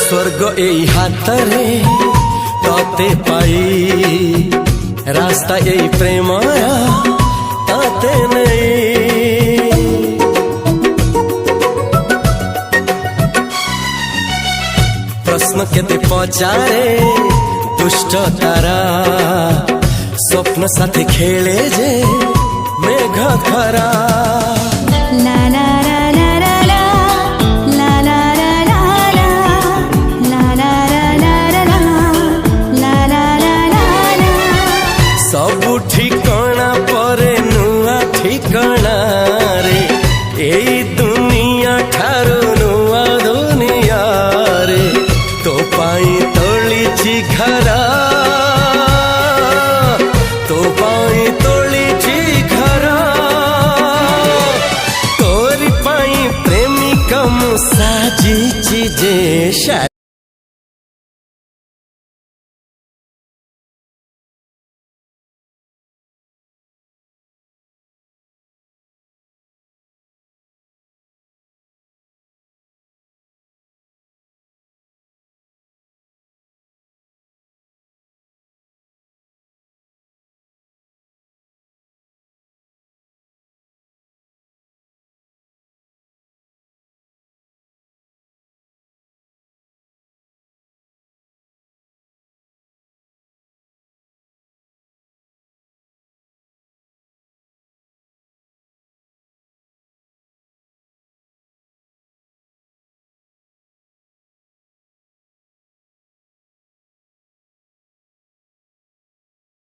स्वर्ग एई हातरे तते पाई रास्ता एई प्रेमया ताते नहीं। प्रश्न केते पचारे दुष्ट तारा स्वप्न साथी खेले जे मेघ खरा। ला ला ला ला ला ला ला ला ला ला ला ला ला ला ला। सबु ठिकाना परे नुआ ठिकाना रे एई दुनिया ठारू नुआ दुनिया रे। तो पाई तोलिछि घरा तो पाई तोलिछि घरा तोरी पाई प्रेमिका मु साजिछि जे